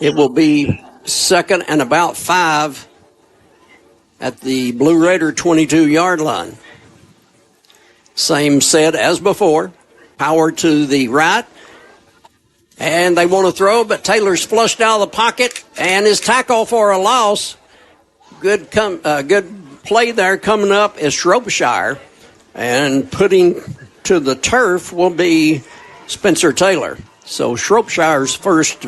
It will be 2nd and about 5 at the Blue Raider 22-yard line. Same set as before. Power to the right. And they want to throw, but Taylor's flushed out of the pocket and his tackle for a loss. Good play there coming up is Shropshire. And putting to the turf will be Spencer Taylor. So Shropshire's first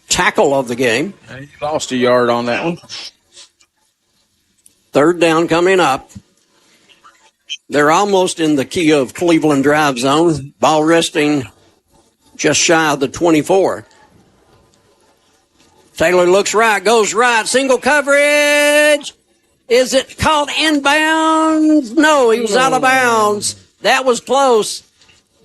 tackle of the game. He lost a yard on that one. 3rd down coming up. They're almost in the key of Cleveland drive zone. Ball resting just shy of the 24. Taylor looks right, goes right, single coverage. Is it caught inbounds? No, he was out of bounds. That was close.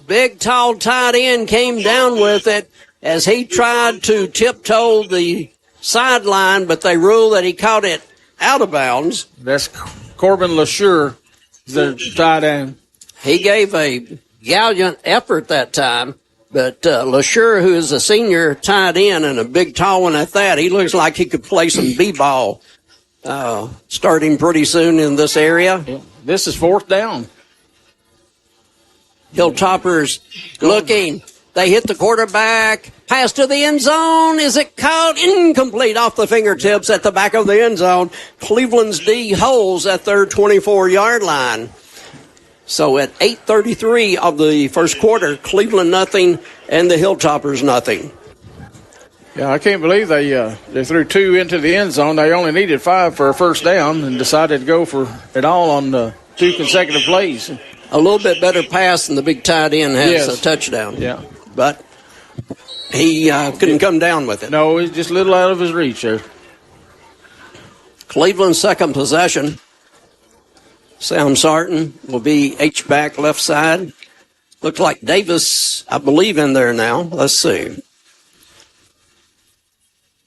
Big, tall tight end came down with it as he tried to tiptoe the sideline, but they ruled that he caught it out of bounds. That's Corbin LaSure, the tight end. He gave a gallant effort that time, but LaSure, who is a senior tight end and a big, tall one at that, he looks like he could play some b-ball starting pretty soon in this area. Yeah. This is 4th down. Hilltoppers looking. They hit the quarterback. Pass to the end zone. Is it caught? Incomplete off the fingertips at the back of the end zone. Cleveland's D holds at their 24-yard line. So at 8:33 of the first quarter, Cleveland nothing and the Hilltoppers nothing. Yeah, I can't believe they threw 2 into the end zone. They only needed 5 for a first down and decided to go for it all on the 2 consecutive plays. A little bit better pass than the big tight end has a touchdown. Yeah. But he couldn't come down with it. No, he's just a little out of his reach there. Cleveland's second possession. Sam Sarton will be H-back left side. Looks like Davis, I believe, in there now. Let's see.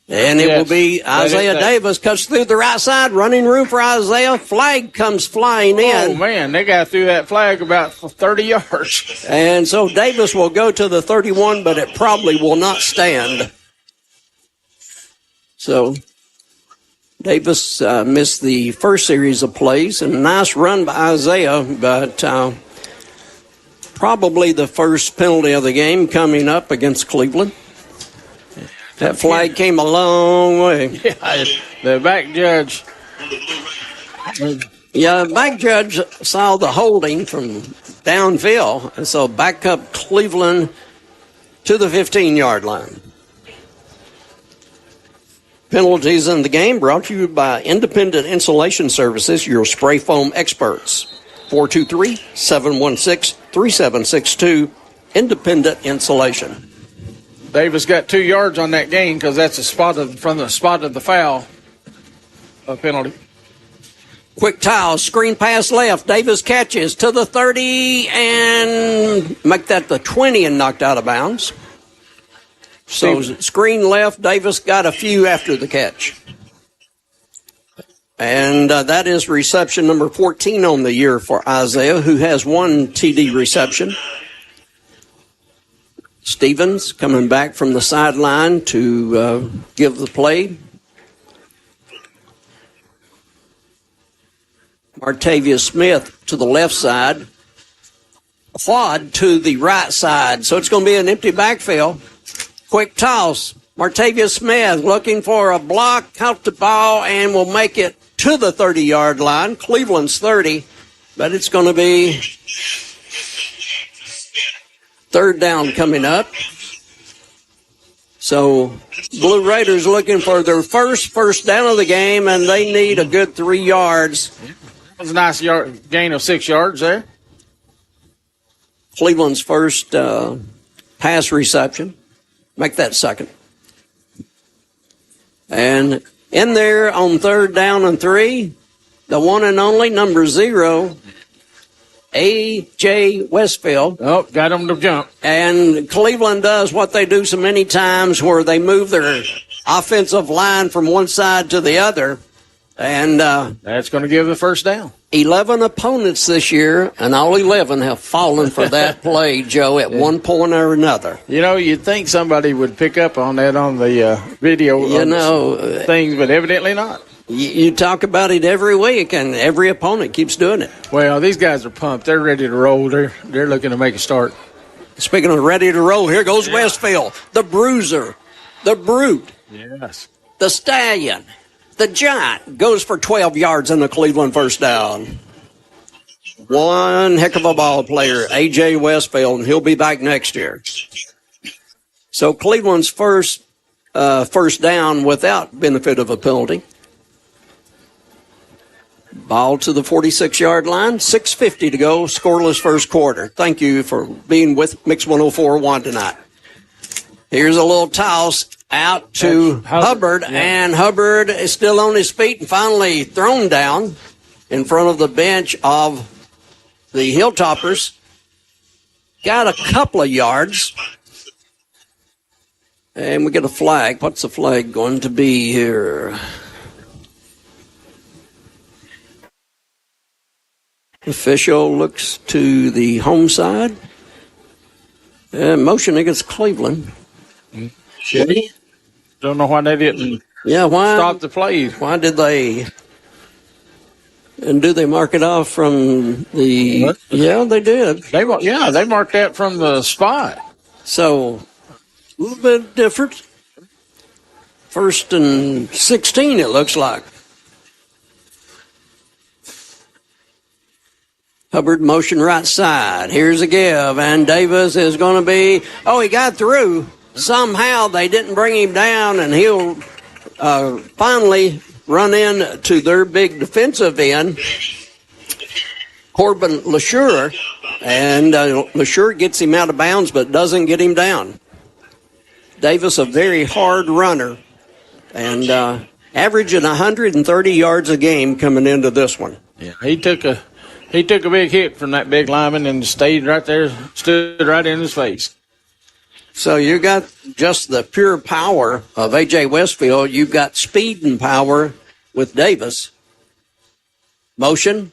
And it will be Isaiah Davis cuts through the right side. Running room for Isaiah. Flag comes flying in. Oh, man, they got through that flag about 30 yards. And so Davis will go to the 31, but it probably will not stand. So Davis missed the first series of plays. And a nice run by Isaiah, but probably the first penalty of the game coming up against Cleveland. That flag came a long way. Yeah, the back judge. Yeah, the back judge saw the holding from downfield, and so back up Cleveland to the 15-yard line. Penalties in the game brought to you by Independent Insulation Services, your spray foam experts. 423-716-3762, Independent Insulation. Davis got 2 yards on that gain because that's from the spot of the foul penalty. Quick tile, screen pass left. Davis catches to the 30 and make that the 20 and knocked out of bounds. So screen left, Davis got a few after the catch. And that is reception number 14 on the year for Isaiah, who has 1 TD reception. Stevens coming back from the sideline to give the play. Martavius Smith to the left side. Quad to the right side. So it's going to be an empty backfield. Quick toss. Martavius Smith looking for a block, caught the ball, and will make it to the 30-yard line. Cleveland's 30, but it's going to be 3rd down coming up. So Blue Raiders looking for their first down of the game, and they need a good 3 yards. That was a nice gain of 6 yards there. Cleveland's first pass reception. Make that second. And in there on 3rd down and 3, the one and only number 0, A.J. Westfield. Oh, got him to jump. And Cleveland does what they do so many times where they move their offensive line from one side to the other. And That's going to give the first down. 11 opponents this year, and all 11 have fallen for that play, Joe, at one point or another. You know, you'd think somebody would pick up on that on the video things, but evidently not. You talk about it every week, and every opponent keeps doing it. Well, these guys are pumped. They're ready to roll. They're looking to make a start. Speaking of ready to roll, here goes Westfield, the Bruiser, the Brute, Yes. the Stallion. The Giant goes for 12 yards in the Cleveland first down. One heck of a ball player, A.J. Westfield, and he'll be back next year. So Cleveland's first down without benefit of a penalty. Ball to the 46-yard line, 6:50 to go, scoreless first quarter. Thank you for being with Mix 104.1 tonight. Here's a little toss out to Hubbard, and Hubbard is still on his feet and finally thrown down in front of the bench of the Hilltoppers. Got a couple of yards. And we get a flag. What's the flag going to be here? Official looks to the home side. Motion against Cleveland. Should he? Don't know why they didn't stop the play. Why did they? And do they mark it off from the? What? Yeah, they did. They marked that from the spot. So a little bit different. 1st and 16, it looks like. Hubbard motion right side. Here's a give, and Davis is going to be. Oh, he got through. Somehow they didn't bring him down, and he'll finally run in to their big defensive end, Corbin LeSure, and LeSure gets him out of bounds but doesn't get him down. Davis, a very hard runner, and averaging 130 yards a game coming into this one. Yeah, he took a big hit from that big lineman and stayed right there, stood right in his face. So you got just the pure power of A.J. Westfield. You've got speed and power with Davis. Motion.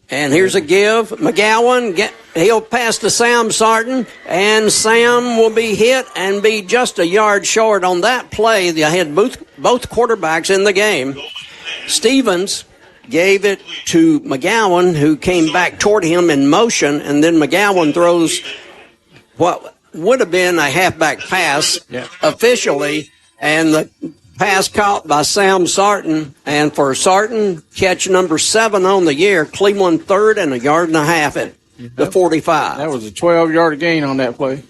And here's a give. McGowan, he'll pass to Sam Sarton, and Sam will be hit and be just a yard short on that play. They had both quarterbacks in the game. Stevens gave it to McGowan, who came back toward him in motion, and then McGowan throws what would have been a halfback pass officially, and the pass caught by Sam Sarton. And for Sarton, catch number 7 on the year, Cleveland 3rd and a yard and a half at the 45. That was a 12-yard gain on that play.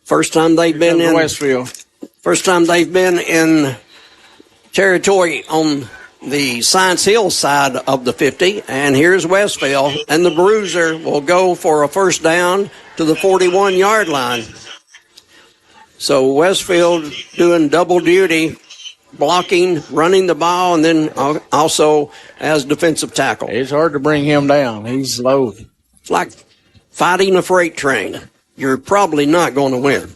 First time they've been in Westfield. First time they've been in territory on the Science Hill side of the 50, and here's Westfield, and the Bruiser will go for a first down to the 41-yard line. So Westfield doing double duty, blocking, running the ball, and then also as defensive tackle. It's hard to bring him down. He's low. It's like fighting a freight train. You're probably not going to win.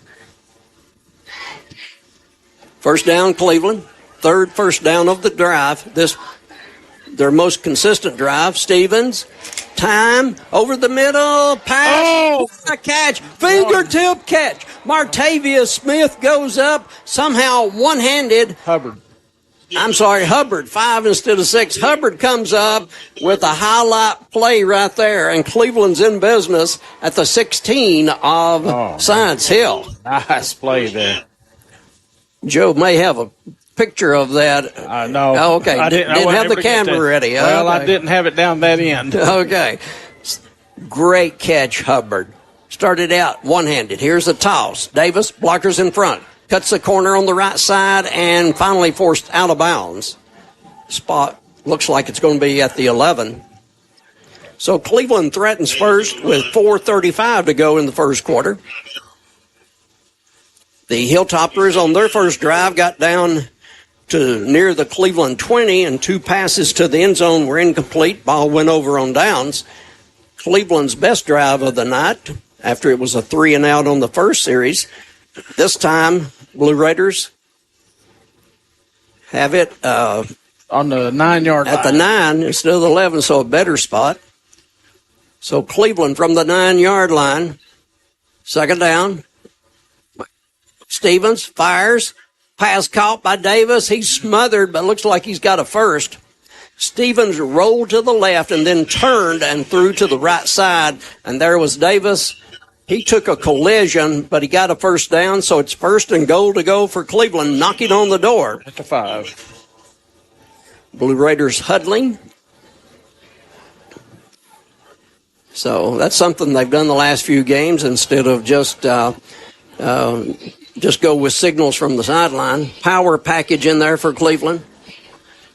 First down, Cleveland. 3rd first down of the drive. Their most consistent drive. Stevens, time, over the middle, pass, a catch, fingertip catch. Martavius Smith goes up, somehow one-handed. Hubbard, 5 instead of 6. Hubbard comes up with a highlight play right there, and Cleveland's in business at the 16 of Science Hill. Nice play there. Joe may have a picture of that. No. Oh, okay. I didn't have the camera ready. Well, okay. I didn't have it down that end. Okay. Great catch, Hubbard. Started out one-handed. Here's a toss. Davis, blockers in front. Cuts the corner on the right side and finally forced out of bounds. Spot looks like it's going to be at the 11. So Cleveland threatens first with 4:35 to go in the first quarter. The Hilltoppers on their first drive got down to near the Cleveland 20, and 2 passes to the end zone were incomplete. Ball went over on downs. Cleveland's best drive of the night, after it was a 3-and-out on the first series. This time, Blue Raiders have it on the 9-yard line. At the 9 instead of the 11, so a better spot. So Cleveland from the 9-yard line. Second down. Stevens fires. Pass caught by Davis. He's smothered, but looks like he's got a first. Stevens rolled to the left and then turned and threw to the right side. And there was Davis. He took a collision, but he got a first down. So it's 1st and goal to go for Cleveland, knocking on the door. At the 5. Blue Raiders huddling. So that's something they've done the last few games instead of just go with signals from the sideline. Power package in there for Cleveland.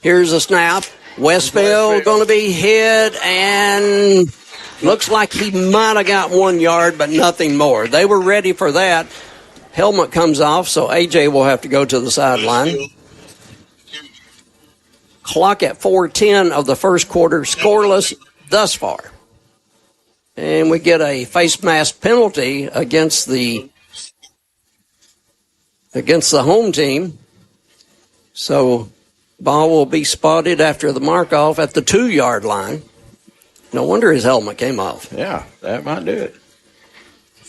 Here's a snap. Westfield going to be hit, and looks like he might have got 1 yard, but nothing more. They were ready for that. Helmet comes off, so A.J. will have to go to the sideline. Clock at 4:10 of the first quarter, scoreless thus far. And we get a face mask penalty against the home team. So ball will be spotted after the mark-off at the 2-yard line. No wonder his helmet came off. Yeah, that might do it.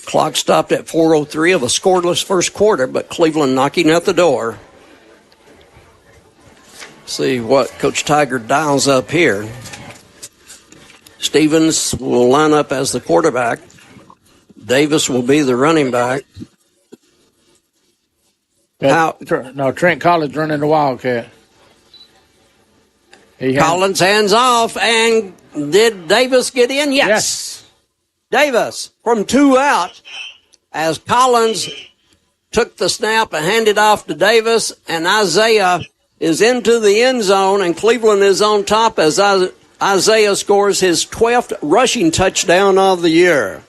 Clock stopped at 4:03 of a scoreless first quarter, but Cleveland knocking at the door. See what Coach Tiger dials up here. Stevens will line up as the quarterback. Davis will be the running back. Trent Collins running the Wildcat. Collins hands off, and did Davis get in? Yes. Davis from 2 out as Collins took the snap and handed off to Davis, and Isaiah is into the end zone, and Cleveland is on top as Isaiah scores his 12th rushing touchdown of the year.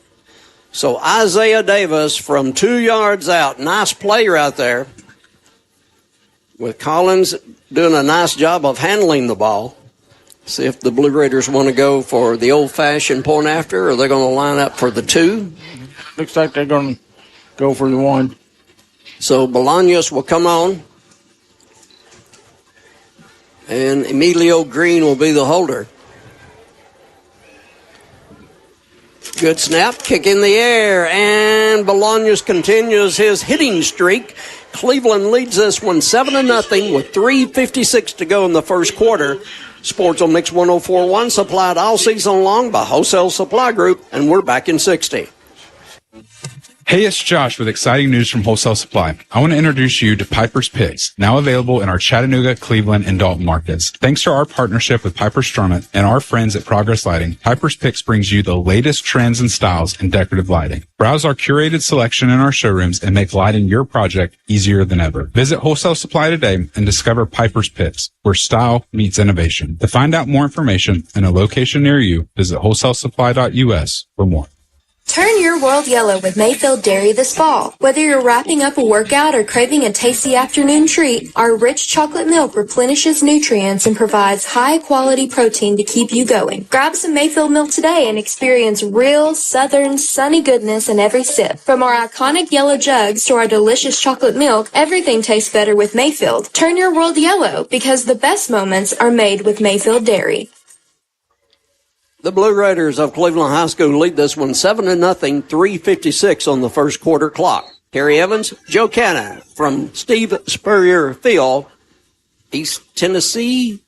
So Isaiah Davis from 2 yards out. Nice play right there, with Collins doing a nice job of handling the ball. See if the Blue Raiders want to go for the old-fashioned point after, or they're going to line up for the 2. Looks like they're going to go for the 1. So Bolaños will come on, and Emilio Green will be the holder. Good snap, kick in the air, and Bolaños continues his hitting streak. Cleveland leads this one 7-0 with 3:56 to go in the first quarter. Sports on Mix 104.1, supplied all season long by Wholesale Supply Group, and we're back in 60. Hey, it's Josh with exciting news from Wholesale Supply. I want to introduce you to Piper's Picks, now available in our Chattanooga, Cleveland, and Dalton markets. Thanks to our partnership with Piper Strummett and our friends at Progress Lighting, Piper's Picks brings you the latest trends and styles in decorative lighting. Browse our curated selection in our showrooms and make lighting your project easier than ever. Visit Wholesale Supply today and discover Piper's Picks, where style meets innovation. To find out more information and a location near you, visit wholesalesupply.us for more. Turn your world yellow with Mayfield Dairy this fall. Whether you're wrapping up a workout or craving a tasty afternoon treat, our rich chocolate milk replenishes nutrients and provides high-quality protein to keep you going. Grab some Mayfield milk today and experience real, southern, sunny goodness in every sip. From our iconic yellow jugs to our delicious chocolate milk, everything tastes better with Mayfield. Turn your world yellow, because the best moments are made with Mayfield Dairy. The Blue Raiders of Cleveland High School lead this one 7-0, 3:56 on the first quarter clock. Terry Evans, Joe Cannon from Steve Spurrier Field, East Tennessee